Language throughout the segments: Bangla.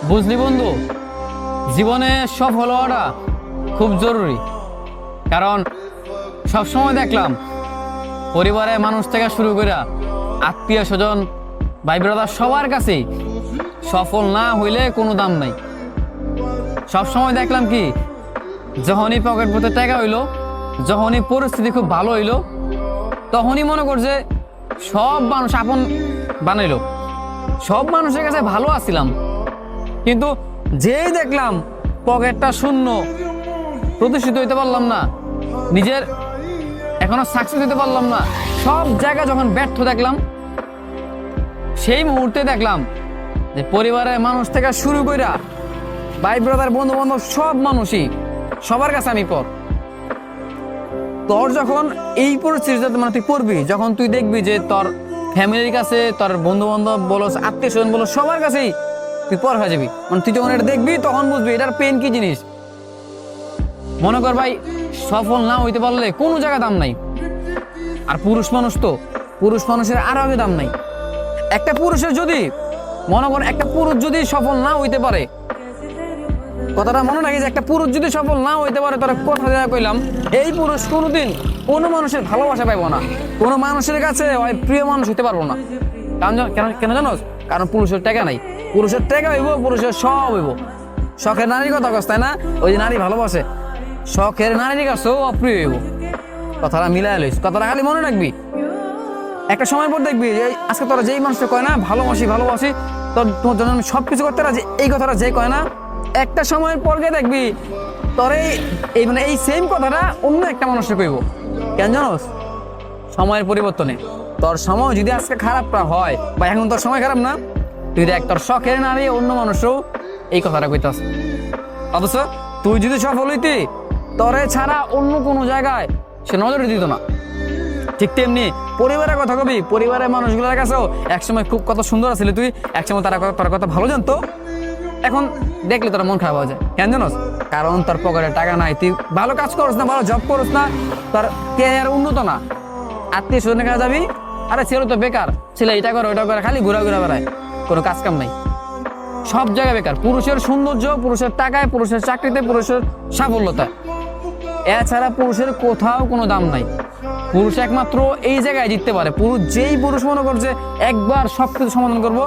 বুঝলি বন্ধু, জীবনে সফল হওয়াটা খুব জরুরি। কারণ সবসময় দেখলাম পরিবারের মানুষ থেকে শুরু করে আত্মীয় স্বজন ভাই ব্রাদার সবার কাছেই সফল না হইলে কোনো দাম নাই। সবসময় দেখলাম কি, যখনই পকেট পথে টাকা হইলো, যখনই পরিস্থিতি খুব ভালো হইলো, তখনই মনে করছে সব মানুষ আপন বানাইলো, সব মানুষের কাছে ভালো আছিলাম। কিন্তু যেই দেখলাম পকেটটা শূন্য, প্রতিষ্ঠিত হইতে পারলাম না, নিজের এখনো সাকসেস হইতে পারলাম না, সব জায়গায় যখন ব্যর্থ দেখলাম, সেই মুহূর্তে দেখলাম যে পরিবারের মানুষ থেকে শুরু কইরা ভাই ব্রাদার বন্ধু বান্ধব সব মানুষই, সবার কাছে আমি পর। তোর যখন এই পরিস্থিতিতে মানে তুই পড়বি, যখন তুই দেখবি যে তোর ফ্যামিলির কাছে, তোর বন্ধু বান্ধব বলো, আত্মীয় স্বজন বলো, সবার কাছেই তুই পর হয়ে যাবি। মানে তুই যখন এটা দেখবি তখন বুঝবি এটার পেন কি জিনিস। মনে কর ভাই, সফল না হইতে পারলে কোনো জায়গায় দাম নাই। আর পুরুষ মানুষ তো, পুরুষ মানুষের আরো আগে দাম নাই। একটা পুরুষের যদি মনে কর, একটা পুরুষ যদি সফল না হইতে পারে, কথাটা মনে রাখি যে একটা পুরুষ যদি সফল না হইতে পারে, তারা কথা দেওয়া কইলাম, এই পুরুষ কোনোদিন কোনো মানুষের ভালোবাসা পাইব না, কোনো মানুষের কাছে ওই প্রিয় মানুষ হইতে পারবো না। কারণ কেন জানোস? কারণ পুরুষের টাকা নাই। পুরুষের টাকা হইব, পুরুষের সব হইব। শখের নারীর কথা কস, তাই না? ওই যে নারী ভালোবাসে, শখের নারীর কাছেও অপ্রিয় হইব। কথাটা মিলাই লইস, কথাটা খালি মনে রাখবি। একটা সময় পর দেখবি যে আজকে তোরা যেই মানুষটা কয় না ভালোবাসি ভালোবাসি, তোর তোমার জন্য আমি সবকিছু করতে রাজি, এই কথাটা যে কয় না, একটা সময়ের পর গিয়ে দেখবি তোর এই মানে এই সেম কথাটা অন্য একটা মানুষকে কইব। কেন জানোস? সময়ের পরিবর্তনে তোর সময় যদি আজকে খারাপটা হয়, বা এখন তোর সময় খারাপ না, তুই দেখ তোর শখের নারী অন্য মানুষও এই কথাটা কইতাস। অথচ তুই যদি সফল হইতি, তোরে ছাড়া অন্য কোনো জায়গায় সে নজরে দিত না। ঠিক তেমনি পরিবারের কথা কবি, পরিবারের মানুষগুলোর কাছেও একসময় খুব কত সুন্দর আছিলি তুই, একসময় তোর কথা ভালো জানতো, এখন দেখলে তোর মন খারাপ হয়ে যায়। কেন জানোস? কারণ তোর পকেটে টাকা নাই, তুই ভালো কাজ করছ না, ভালো জব করছ না, তোর ক্যারিয়ার উন্নত না। আত্মীয় স্বজনের কাছে যাবি, আরে ছেলে তো বেকার, ছেলে এটা করে ওইটা করে, খালি ঘুরা বেড়ায়, কোনো কাজ কাম নাই, সব জায়গায় বেকার। পুরুষের সৌন্দর্য, পুরুষের টাকায়, পুরুষের চাকরিতে, পুরুষের সাফল্যতায়, এছাড়া পুরুষের কোথাও কোনো দাম নাই। পুরুষ একমাত্র এই জায়গায় জিততে পারে। পুরুষ যেই পুরুষ মনে করছে একবার সবকিছু সমাধান করবো,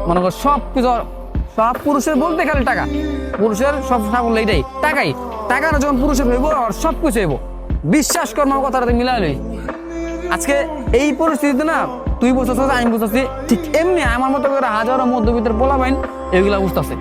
মনে কর সবকিছু, সব পুরুষের বলতে খালি টাকা, পুরুষের সব সাফল্য এইটাই, টাকাই। টাকাটা যখন পুরুষের হইব আর সব কিছু হইব, বিশ্বাস কর আমার কথাটা মিলাই লই। আজকে এই পরিস্থিতিতে না, তুই বুঝতেছিস, আমি বুঝতেছি, ঠিক এমনি আমার মতো করে হাজারো মধ্যবিত্তের পোলাপাইন এগুলা বুঝতেছে।